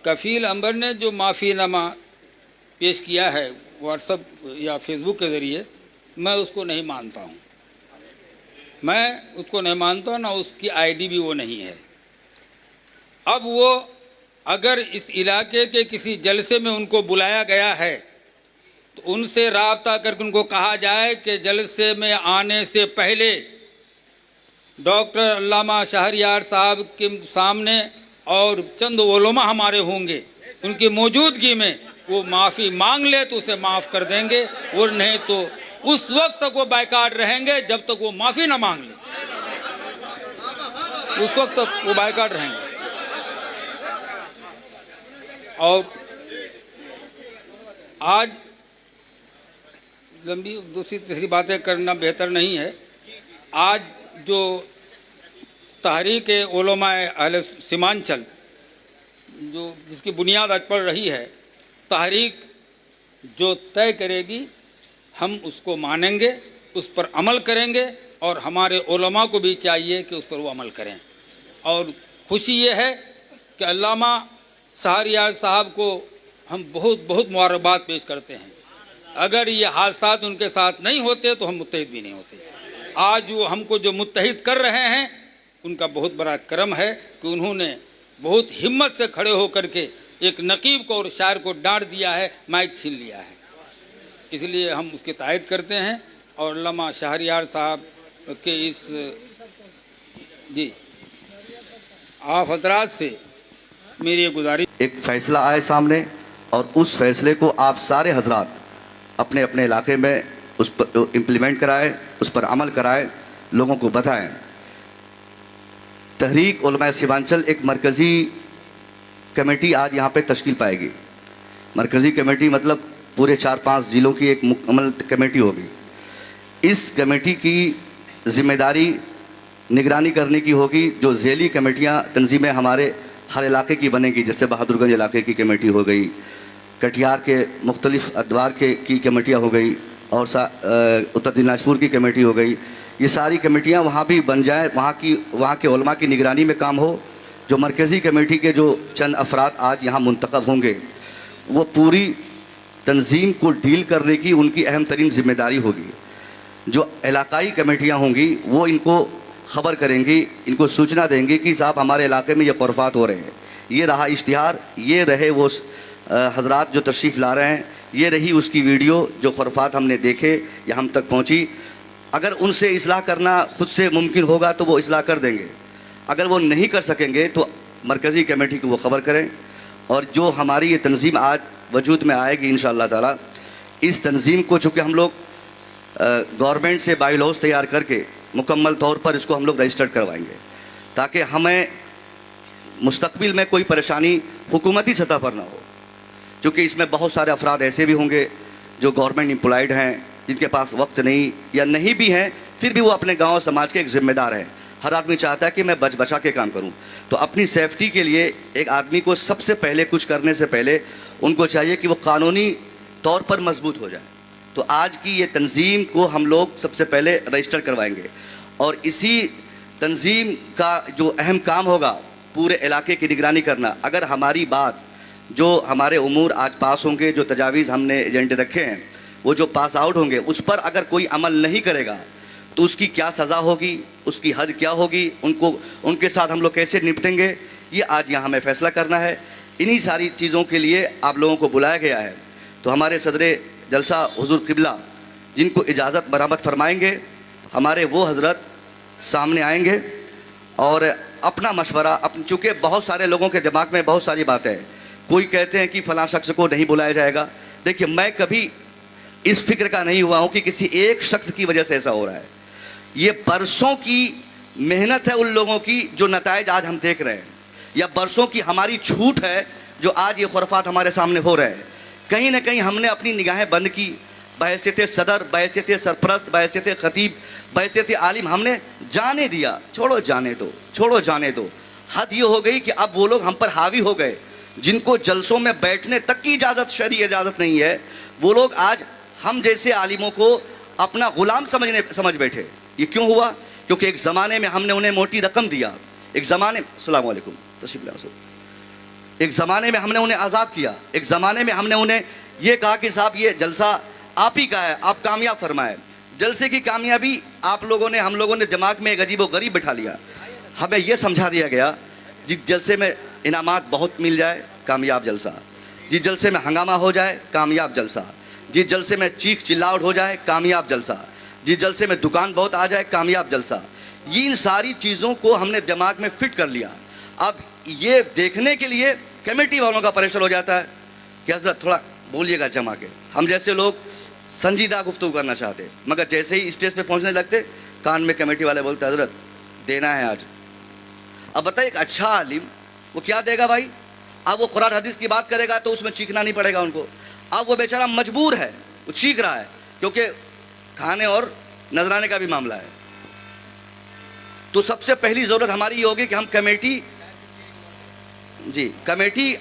کفیل امبر نے جو معافی نامہ پیش کیا ہے واٹس ایپ یا فیس بک کے ذریعے، میں اس کو نہیں مانتا ہوں، میں اس کو نہیں مانتا ہوں، نہ اس کی آئی ڈی بھی وہ نہیں ہے۔ اب وہ اگر اس علاقے کے کسی جلسے میں ان کو بلایا گیا ہے تو ان سے رابطہ کر کے ان کو کہا جائے کہ جلسے میں آنے سے پہلے ڈاکٹر علامہ شہریار صاحب کے سامنے اور چند علماء ہمارے ہوں گے، ان کی موجودگی میں وہ معافی مانگ لے تو اسے معاف کر دیں گے، اور نہیں تو اس وقت تک وہ بائیکاٹ رہیں گے جب تک وہ معافی نہ مانگ لے، اس وقت تک وہ بائیکاٹ رہیں گے۔ اور آج لمبی دوسری تیسری باتیں کرنا بہتر نہیں ہے۔ آج جو تحریک علماء اہل سیمانچل جو جس کی بنیاد آج پڑ رہی ہے، تحریک جو طے کرے گی ہم اس کو مانیں گے، اس پر عمل کریں گے، اور ہمارے علماء کو بھی چاہیے کہ اس پر وہ عمل کریں۔ اور خوشی یہ ہے کہ علامہ شہریار صاحب کو ہم بہت بہت مبارکباد پیش کرتے ہیں۔ اگر یہ حادثات ان کے ساتھ نہیں ہوتے تو ہم متحد بھی نہیں ہوتے۔ آج وہ ہم کو جو متحد کر رہے ہیں ان کا بہت بڑا کرم ہے کہ انہوں نے بہت ہمت سے کھڑے ہو کر کے ایک نقیب کو اور شاعر کو ڈانٹ دیا ہے، مائک چھین لیا ہے۔ اس لیے ہم اس کی تائید کرتے ہیں، اور علامہ شہریار صاحب کے اس آپ حضرات سے میری یہ گزارش، ایک فیصلہ آئے سامنے اور اس فیصلے کو آپ سارے حضرات اپنے اپنے علاقے میں اس پر امپلیمنٹ کرائے، اس پر عمل کرائے، لوگوں کو بتائیں۔ تحریک علماء سیمانچل ایک مرکزی کمیٹی آج یہاں پہ تشکیل پائے گی۔ مرکزی کمیٹی مطلب پورے 4-5 ضلعوں کی ایک مکمل کمیٹی ہوگی۔ اس کمیٹی کی ذمہ داری نگرانی کرنے کی ہوگی، جو ذیلی کمیٹیاں تنظیمیں ہمارے ہر علاقے کی بنے گی، جیسے بہادر گنج علاقے کی کمیٹی ہو گئی، کٹیہار کے مختلف ادوار کی کمیٹیاں ہو گئی، اور اتر دیناجپور کی کمیٹی ہو گئی۔ یہ ساری کمیٹیاں وہاں بھی بن جائیں، وہاں کے علماء کی نگرانی میں کام ہو۔ جو مرکزی کمیٹی کے جو چند افراد آج یہاں منتخب ہوں گے، وہ پوری تنظیم کو ڈیل کرنے کی ان کی اہم ترین ذمہ داری ہوگی۔ جو علاقائی کمیٹیاں ہوں گی وہ ان کو خبر کریں گی، ان کو سوچنا دیں گی کہ صاحب ہمارے علاقے میں یہ خرافات ہو رہے ہیں، یہ رہا اشتہار، یہ رہے وہ حضرات جو تشریف لا رہے ہیں، یہ رہی اس کی ویڈیو، جو خرافات ہم نے دیکھے یا ہم تک پہنچی۔ اگر ان سے اصلاح کرنا خود سے ممکن ہوگا تو وہ اصلاح کر دیں گے، اگر وہ نہیں کر سکیں گے تو مرکزی کمیٹی کو وہ خبر کریں۔ اور جو ہماری یہ تنظیم آج وجود میں آئے گی انشاءاللہ تعالی، اس تنظیم کو چونکہ ہم لوگ گورنمنٹ سے بائی لاز تیار کر کے مکمل طور پر اس کو ہم لوگ رجسٹرڈ کروائیں گے، تاکہ ہمیں مستقبل میں کوئی پریشانی حکومتی سطح پر نہ ہو، چونکہ اس میں بہت سارے افراد ایسے بھی ہوں گے جو گورنمنٹ امپلائڈ ہیں، جن کے پاس وقت نہیں یا نہیں بھی ہیں، پھر بھی وہ اپنے گاؤں سماج کے ایک ذمہ دار ہیں۔ ہر آدمی چاہتا ہے کہ میں بچ بچا کے کام کروں، تو اپنی سیفٹی کے لیے ایک آدمی کو سب سے پہلے کچھ کرنے سے پہلے ان کو چاہیے کہ وہ قانونی طور پر مضبوط ہو جائے۔ تو آج کی یہ تنظیم کو ہم لوگ سب سے پہلے رجسٹر کروائیں گے، اور اسی تنظیم کا جو اہم کام ہوگا پورے علاقے کی نگرانی کرنا۔ اگر ہماری بات، جو ہمارے امور آج پاس ہوں گے، جو تجاویز ہم نے ایجنڈے رکھے ہیں، وہ جو پاس آؤٹ ہوں گے، اس پر اگر کوئی عمل نہیں کرے گا تو اس کی کیا سزا ہوگی، اس کی حد کیا ہوگی، ان کے ساتھ ہم لوگ کیسے نپٹیں گے، یہ آج یہاں ہمیں فیصلہ کرنا ہے۔ انہی ساری چیزوں کے لیے آپ لوگوں کو بلایا گیا ہے۔ تو ہمارے صدر جلسہ حضور قبلہ جن کو اجازت برآمد فرمائیں گے، ہمارے وہ حضرت سامنے آئیں گے اور اپنا مشورہ، چونکہ بہت سارے لوگوں کے دماغ میں بہت ساری باتیں ہیں، کوئی کہتے ہیں کہ فلاں شخص کو نہیں بلایا جائے گا۔ دیکھیے، میں کبھی اس فکر کا نہیں ہوا ہوں کہ کسی ایک شخص کی وجہ سے ایسا ہو رہا ہے۔ یہ برسوں کی محنت ہے ان لوگوں کی جو نتائج آج ہم دیکھ رہے ہیں، یا برسوں کی ہماری چھوٹ ہے جو آج یہ خرافات ہمارے سامنے ہو رہے ہیں۔ کہیں نہ کہیں ہم نے اپنی نگاہیں بند کی، بحیثیت صدر، بحیثیت سرپرست، بحیثیت خطیب، بحیثیت عالم، ہم نے جانے دیا۔ چھوڑو جانے دو۔ حد یہ ہو گئی کہ اب وہ لوگ ہم پر حاوی ہو گئے جن کو جلسوں میں بیٹھنے تک کی شرعی اجازت نہیں ہے، وہ لوگ آج ہم جیسے عالموں کو اپنا غلام سمجھ بیٹھے۔ یہ کیوں ہوا؟ کیونکہ ایک زمانے میں ہم نے انہیں موٹی رقم دیا، ایک زمانے، السلام علیکم، تشریف لائے حضور، ایک زمانے میں ہم نے انہیں آزاد کیا, ایک زمانے میں ہم نے انہیں یہ کہا کہ صاحب یہ جلسہ آپ ہی کا ہے, آپ کامیاب فرمائیں. جلسے کی کامیابی آپ لوگوں نے, ہم لوگوں نے دماغ میں ایک عجیب و غریب بٹھا لیا. ہمیں یہ سمجھا دیا گیا جس جلسے میں انعامات بہت مل جائے کامیاب جلسہ, جس جلسے میں ہنگامہ ہو جائے کامیاب جلسہ, جس جلسے میں چیخ چلاوٹ ہو جائے کامیاب جلسہ, جس جلسے میں دکان بہت آ جائے کامیاب جلسہ. یہ ان ساری چیزوں کو ہم نے دماغ میں فٹ کر لیا. اب یہ دیکھنے کے لیے کمیٹی والوں کا پریشر ہو جاتا ہے کہ حضرت تھوڑا بولیے گا جما کے. ہم جیسے لوگ سنجیدہ گفتگو کرنا چاہتے, مگر جیسے ہی اسٹیج پہ پہنچنے لگتے کان میں کمیٹی والے بولتے حضرت دینا ہے آج. اب بتائیے ایک اچھا عالم وہ کیا دے گا بھائی؟ اب وہ قرآن حدیث کی بات کرے گا تو اس میں چیخنا نہیں پڑے گا ان کو. اب وہ بیچارہ مجبور ہے, وہ چیخ رہا ہے کیونکہ کھانے اور نذرانے کا بھی معاملہ ہے. تو سب سے پہلی ضرورت ہماری یہ ہوگی کہ ہم کمیٹی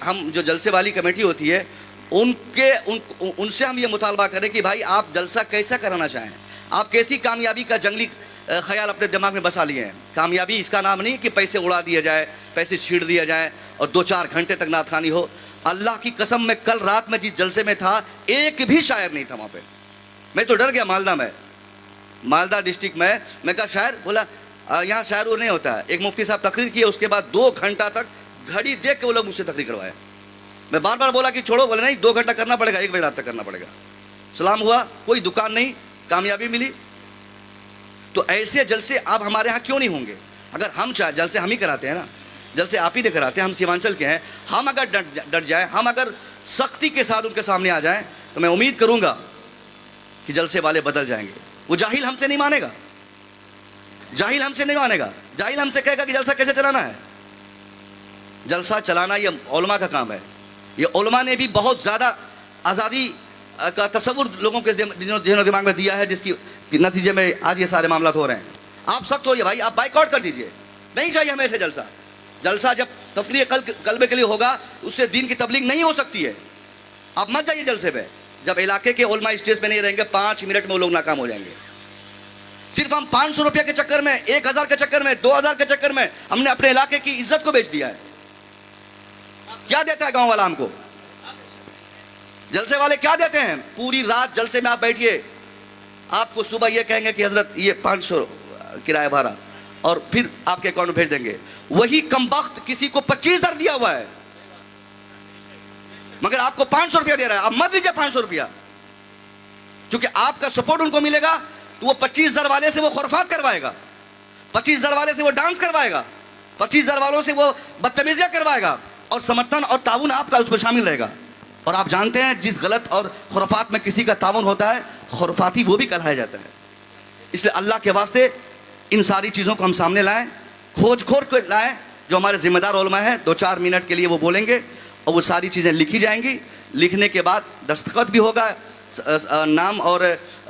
ہم جو جلسے والی کمیٹی ہوتی ہے ان سے ہم یہ مطالبہ کریں کہ بھائی آپ جلسہ کیسا کرانا چاہیں, آپ کیسی کامیابی کا جنگلی خیال اپنے دماغ میں بسا لیے ہیں. کامیابی اس کا نام نہیں کہ پیسے اڑا دیے جائے, پیسے چھیڑ دیا جائے اور 2-4 گھنٹے تک نعت خوانی ہو. اللہ کی قسم میں کل رات میں جس جلسے میں تھا ایک بھی شاعر نہیں تھا وہاں پہ. میں تو ڈر گیا. مالدہ ڈسٹرکٹ میں کہا شاعر, بولا یہاں شاعر نہیں ہوتا ہے. ایک مفتی صاحب تقریر کیے, اس کے بعد 2 گھنٹہ تک گھڑی دیکھ کے وہ لوگ مجھ سے تقریر کروایا. میں بار بار بولا کہ چھوڑو, بولے نہیں 2 گھنٹہ کرنا پڑے گا, 1 بجے رات تک کرنا پڑے گا. سلام ہوا, کوئی دکان نہیں, کامیابی ملی. تو ایسے جلسے اب ہمارے ہاں کیوں نہیں ہوں گے؟ اگر ہم چاہے, جلسے ہم ہی کراتے ہیں نا, جلسے آپ ہی نے کراتے ہیں, ہم سیمانچل کے ہیں. ہم اگر ڈٹ جائیں, ہم اگر سختی کے ساتھ ان کے سامنے آ جائیں تو میں امید کروں گا کہ جلسے والے بدل جائیں گے. وہ جاہل ہم سے نہیں مانے گا, جاہل ہم سے نہیں مانے گا. جاہل ہم سے کہے گا کہ جلسہ کیسے چلانا ہے. جلسہ چلانا یہ علماء کا کام ہے. یہ علماء نے بھی بہت زیادہ آزادی کا تصور لوگوں کے ذہن و دماغ میں دیا ہے, جس کی نتیجے میں آج یہ سارے معاملات ہو رہے ہیں. آپ سخت ہوئیے بھائی, آپ بائیک آؤٹ کر دیجئے. نہیں چاہیے ہمیں ایسے جلسہ جب تفریح قلب کے لیے ہوگا اس سے دین کی تبلیغ نہیں ہو سکتی ہے. آپ مت جائیے جلسے پہ. جب علاقے کے علماء اسٹیج پہ نہیں رہیں گے 5 منٹ میں وہ لوگ ناکام ہو جائیں گے. صرف ہم 500 روپیہ کے چکر میں, 1000 کے چکر میں, 2000 کے چکر میں ہم نے اپنے علاقے کی عزت کو بیچ دیا ہے. کیا دیتا ہے گاؤں والا ہم کو؟ جلسے والے کیا دیتے ہیں؟ پوری رات جلسے میں آپ بیٹھیے, آپ کو صبح یہ کہیں گے کہ حضرت یہ 500 کرایہ بھارا, اور پھر آپ کے اکاؤنٹ میں بھیج دیں گے. وہی کمبخت کسی کو 25,000 دیا ہوا ہے مگر آپ کو 500 روپیہ دے رہا ہے. آپ مت دیجیے 500 روپیہ, چونکہ آپ کا سپورٹ ان کو ملے گا تو وہ 25,000 والے سے وہ خرافات کروائے گا, 25,000 والے سے وہ ڈانس کروائے گا, 25,000 والوں سے وہ بدتمیزیاں کروائے گا, اور سمرتھن اور تعاون آپ کا اس میں شامل رہے گا. اور آپ جانتے ہیں جس غلط اور خرافات میں کسی کا تعاون ہوتا ہے, خرافاتی وہ بھی کہلایا جاتا ہے. اس لیے اللہ کے واسطے ان ساری چیزوں کو ہم سامنے لائیں, کھوج کے لائیں. جو ہمارے ذمہ دار علماء ہیں 2-4 منٹ کے لیے وہ بولیں گے اور وہ ساری چیزیں لکھی جائیں گی. لکھنے کے بعد دستخط بھی ہوگا نام اور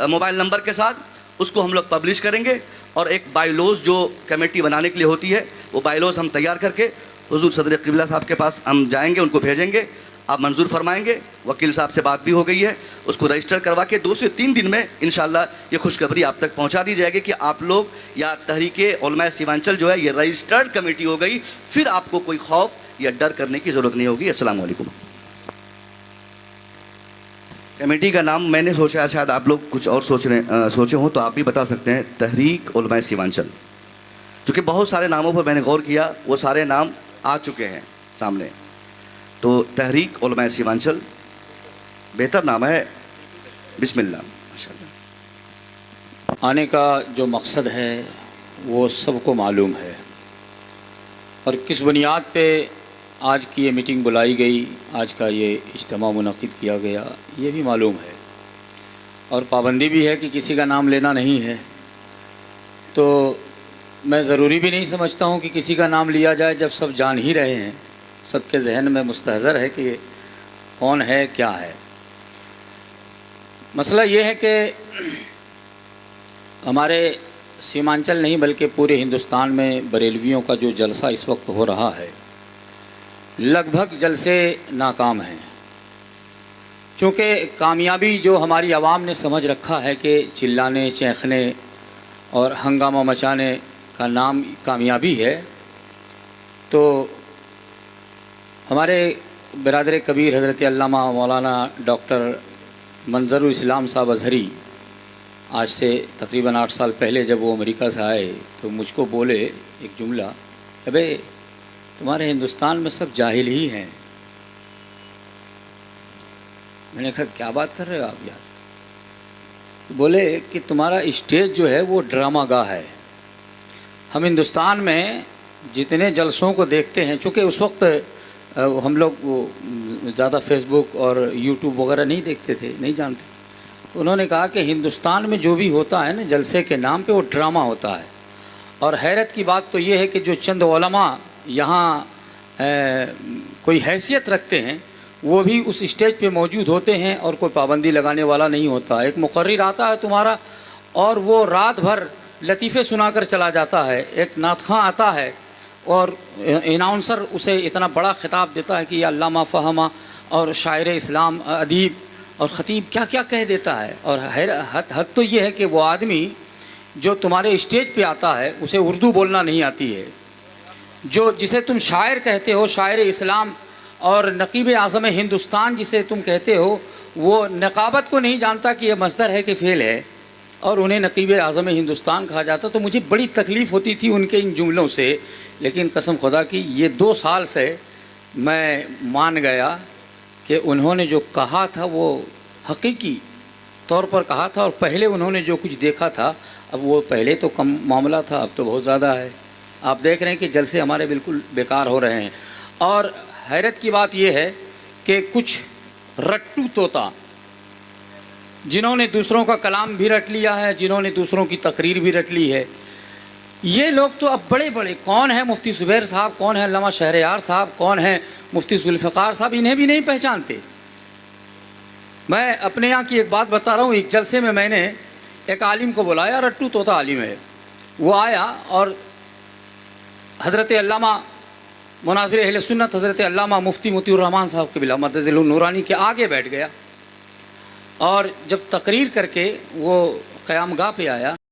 موبائل نمبر کے ساتھ, اس کو ہم لوگ پبلش کریں گے. اور ایک بائیلوز جو کمیٹی بنانے کے لیے ہوتی ہے وہ بائیلوز ہم تیار کر کے حضور صدر قبلہ صاحب کے پاس ہم جائیں گے, ان کو بھیجیں گے, آپ منظور فرمائیں گے. وکیل صاحب سے بات بھی ہو گئی ہے, اس کو رجسٹر کروا کے 2 سے 3 دن میں انشاءاللہ یہ خوشخبری آپ تک پہنچا دی جائے گی کہ آپ لوگ یا تحریک علماء سیمانچل جو ہے یہ رجسٹرڈ کمیٹی ہو گئی. پھر آپ کو کوئی خوف یا ڈر کرنے کی ضرورت نہیں ہوگی. السلام علیکم. کمیٹی کا نام میں نے سوچا, شاید آپ لوگ کچھ اور سوچے ہوں تو آپ بھی بتا سکتے ہیں, تحریک علماء سیمانچل. چونکہ بہت سارے ناموں پر میں نے غور کیا, وہ سارے نام آ چکے ہیں سامنے. تو تحریک علماء سیمانچل بہتر نام ہے. بسم اللہ. ماشاءاللہ. آنے کا جو مقصد ہے وہ سب کو معلوم ہے, اور کس بنیاد پہ آج کی یہ میٹنگ بلائی گئی, آج کا یہ اجتماع منعقد کیا گیا, یہ بھی معلوم ہے. اور پابندی بھی ہے کہ کسی کا نام لینا نہیں ہے. تو میں ضروری بھی نہیں سمجھتا ہوں کہ کسی کا نام لیا جائے جب سب جان ہی رہے ہیں, سب کے ذہن میں مستحضر ہے کہ کون ہے کیا ہے. مسئلہ یہ ہے کہ ہمارے سیمانچل نہیں بلکہ پورے ہندوستان میں بریلویوں کا جو جلسہ اس وقت ہو رہا ہے, لگ بھگ جلسے ناکام ہیں. چونکہ کامیابی جو ہماری عوام نے سمجھ رکھا ہے کہ چلانے, چیخنے اور ہنگامہ مچانے کا نام کامیابی ہے, تو ہمارے برادر کبیر حضرت علامہ مولانا ڈاکٹر منظر الاسلام صاحب اظہری آج سے تقریباً 8 سال پہلے جب وہ امریکہ سے آئے تو مجھ کو بولے ایک جملہ، ابے تمہارے ہندوستان میں سب جاہل ہی ہیں۔ میں نے کہا کیا بات کر رہے ہو آپ یار؟ تو بولے کہ تمہارا اسٹیج جو ہے وہ ڈرامہ گاہ ہے۔ ہم ہندوستان میں جتنے جلسوں کو دیکھتے ہیں، چونکہ اس وقت ہم لوگ زیادہ فیس بک اور یوٹیوب وغیرہ نہیں دیکھتے تھے، نہیں جانتے، تو انہوں نے کہا کہ ہندوستان میں جو بھی ہوتا ہے نا جلسے کے نام پہ وہ ڈرامہ ہوتا ہے۔ اور حیرت کی بات تو یہ ہے کہ جو چند علماء یہاں کوئی حیثیت رکھتے ہیں وہ بھی اس اسٹیج پہ موجود ہوتے ہیں اور کوئی پابندی لگانے والا نہیں ہوتا۔ ایک مقرر آتا ہے تمہارا اور وہ رات بھر لطیفے سنا کر چلا جاتا ہے، ایک نعت خواں آتا ہے اور اناؤنسر اسے اتنا بڑا خطاب دیتا ہے کہ یہ علامہ فہمہ اور شاعر اسلام ادیب اور خطیب کیا کیا کہہ دیتا ہے۔ اور حد تو یہ ہے کہ وہ آدمی جو تمہارے اسٹیج پہ آتا ہے اسے اردو بولنا نہیں آتی ہے، جسے تم شاعر کہتے ہو، شاعر اسلام اور نقیب اعظم ہندوستان جسے تم کہتے ہو، وہ نقابت کو نہیں جانتا کہ یہ مصدر ہے کہ فعل ہے، اور انہیں نقیب اعظم ہندوستان کہا جاتا۔ تو مجھے بڑی تکلیف ہوتی تھی ان کے ان جملوں سے، لیکن قسم خدا کی یہ 2 سال سے میں مان گیا کہ انہوں نے جو کہا تھا وہ حقیقی طور پر کہا تھا، اور پہلے انہوں نے جو کچھ دیکھا تھا، اب وہ پہلے تو کم معاملہ تھا، اب تو بہت زیادہ ہے۔ آپ دیکھ رہے ہیں کہ جلسے ہمارے بالکل بیکار ہو رہے ہیں۔ اور حیرت کی بات یہ ہے کہ کچھ رٹو طوطا جنہوں نے دوسروں کا کلام بھی رٹ لیا ہے، جنہوں نے دوسروں کی تقریر بھی رٹ لی ہے، یہ لوگ تو اب بڑے بڑے کون ہیں مفتی زبیر صاحب، کون ہیں علامہ شہریار صاحب، کون ہیں مفتی ذوالفقار صاحب، انہیں بھی نہیں پہچانتے۔ میں اپنے یہاں کی ایک بات بتا رہا ہوں، ایک جلسے میں میں نے ایک عالم کو بلایا، رٹو طوطا عالم ہے، وہ آیا اور حضرت علامہ مناظر اہل سنت حضرت علامہ مفتی مطیع الرحمان صاحب قبلہ مدظل النورانی کے آگے بیٹھ گیا، اور جب تقریر کر کے وہ قیام گاہ پہ آیا